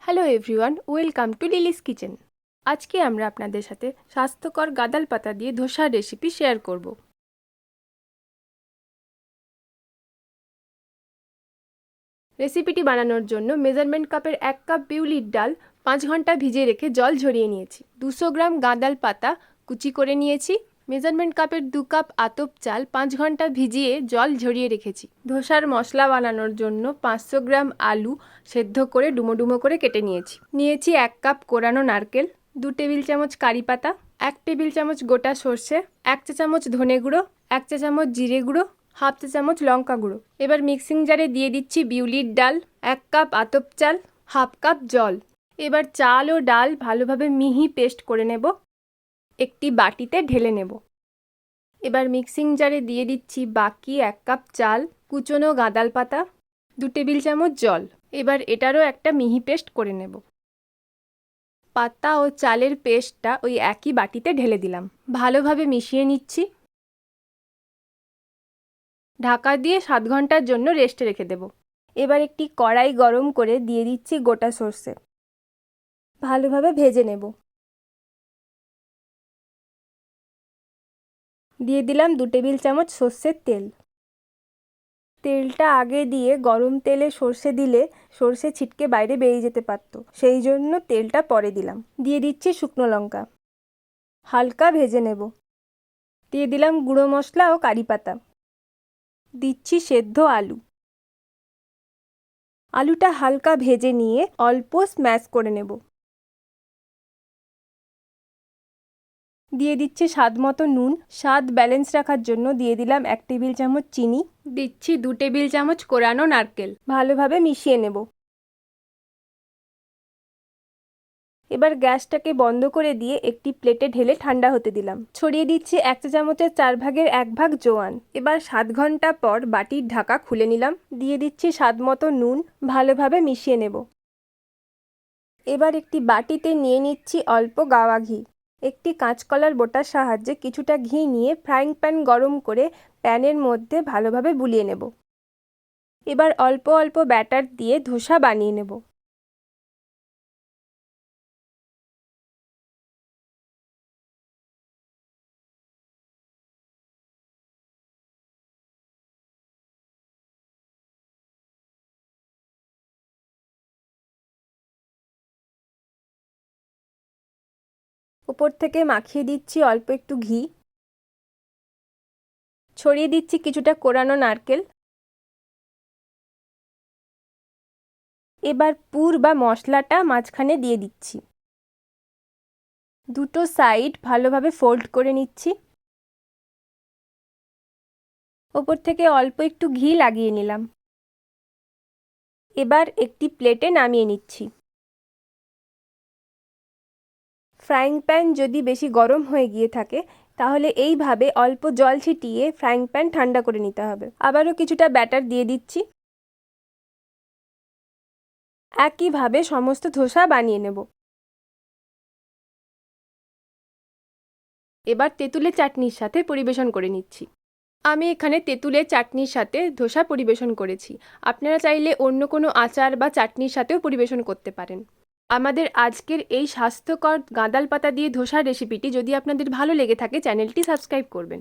Hello everyone, welcome to Lily's kitchen. আজকে আমরা আপনাদের সাথে স্বাস্থ্যকর গাদাল পাতা দিয়ে ধোসার রেসিপি শেয়ার করব। রেসিপিটি বানানোর জন্য মেজারমেন্ট কাপের 1 কাপ বিউলির ডাল 5 ঘন্টা ভিজিয়ে রেখে জল ঝরিয়ে নিয়েছি। 200 গ্রাম গাদাল পাতা কুচি করে নিয়েছি। মেজারমেন্ট কাপের 2 কাপ আতপ চাল 5 ঘন্টা ভিজিয়ে জল ঝরিয়ে রেখেছি। ধোসার মশলা বানানোর জন্য 500 গ্রাম আলু সেদ্ধ করে ডুমো ডুমো করে কেটে নিয়েছি 1 কাপ কোরানো নারকেল, 2 টেবিল চামচ কারি পাতা, 1 টেবিল চামচ গোটা সর্ষে, 1 চা চামচ ধনে গুঁড়ো, 1 চা চামচ জিরে গুঁড়ো, হাফ চা চামচ লঙ্কা গুঁড়ো। এবার মিক্সিং জারে দিয়ে দিচ্ছি বিউলির ডাল, 1 কাপ আতপ চাল, হাফ কাপ জল। এবার চাল ও ডাল ভালোভাবে মিহি পেস্ট করে নেব। একটি বাটিতে ঢেলে নেব। এবার মিক্সিং জারে দিয়ে দিচ্ছি বাকি 1 কাপ চাল, কুচনো গাদাল পাতা, 2 টেবিল চামচ জল। এবার এটারও একটা মিহি পেস্ট করে নেব। পাতা ও চালের পেস্টটা ওই একই বাটিতে ঢেলে দিলাম। ভালোভাবে মিশিয়ে নিচ্ছি। ঢাকা দিয়ে 7 ঘন্টার জন্য রেস্টে রেখে দেব। এবার একটি কড়াই গরম করে দিয়ে দিচ্ছি গোটা সর্ষে। ভালোভাবে ভেজে নেব। দিয়ে দিলাম 2 টেবিল চামচ সর্ষের তেল। তেলটা আগে দিয়ে গরম তেলে সর্ষে দিলে সর্ষে ছিটকে বাইরে বেরিয়ে যেতে পারত, সেই জন্য তেলটা পরে দিলাম। দিয়ে দিচ্ছি শুকনো লঙ্কা। হালকা ভেজে নেব। দিয়ে দিলাম গুঁড়ো মশলা ও কারি পাতা। দিচ্ছি সেদ্ধ আলু। আলুটা হালকা ভেজে নিয়ে অল্প স্ম্যাশ করে নেব। দিয়ে দিচ্ছি স্বাদ মতো নুন। স্বাদ ব্যালেন্স রাখার জন্য দিয়ে দিলাম 1 টেবিল চামচ চিনি। দিচ্ছি 2 টেবিল চামচ কোরানো নারকেল। ভালোভাবে মিশিয়ে নেব। এবার গ্যাসটাকে বন্ধ করে দিয়ে একটি প্লেটে ঢেলে ঠান্ডা হতে দিলাম। ছড়িয়ে দিচ্ছি 1 চা চামচের 4 ভাগের 1 ভাগ জোয়ান। এবার 7 ঘন্টা পর বাটির ঢাকা খুলে নিলাম। দিয়ে দিচ্ছি স্বাদ মতো নুন। ভালোভাবে মিশিয়ে নেব। এবার একটি বাটিতে নিয়ে নিচ্ছি অল্প গাওয়া ঘি। একটি কাঁচকলার বোটার সাহায্যে কিছুটা ঘি নিয়ে ফ্রাইং প্যান গরম করে প্যানের মধ্যে ভালোভাবে বুলিয়ে নেব। এবার অল্প অল্প ব্যাটার দিয়ে ধোসা বানিয়ে নেব। উপর থেকে মাখিয়ে দিচ্ছি অল্প একটু ঘি। ছড়িয়ে দিচ্ছি কিছুটা কোরানো নারকেল। এবার পুর বা মশলাটা মাঝখানে দিয়ে দিচ্ছি। দুটো সাইড ভালোভাবে ফোল্ড করে নিচ্ছি। ওপর থেকে অল্প একটু ঘি লাগিয়ে নিলাম। এবার একটি প্লেটে নামিয়ে নিচ্ছি। ফ্রাইং প্যান যদি বেশি গরম হয়ে গিয়ে থাকে তাহলে এইভাবে অল্প জল ছিটিয়ে ফ্রাইং প্যান ঠান্ডা করে নিতে হবে। আবারও কিছুটা ব্যাটার দিয়ে দিচ্ছি। একইভাবে সমস্ত ধোসা বানিয়ে নেব। এবার তেঁতুলের চাটনির সাথে পরিবেশন করে নিচ্ছি। আমি এখানে তেঁতুলের চাটনির সাথে ধোসা পরিবেশন করেছি। আপনারা চাইলে অন্য কোনো আচার বা চাটনির সাথেও পরিবেশন করতে পারেন। আমাদের আজকের এই স্বাস্থ্যকর গাঁদাল পাতা দিয়ে ধোসার রেসিপিটি যদি আপনাদের ভালো লেগে থাকে চ্যানেলটি সাবস্ক্রাইব করবেন।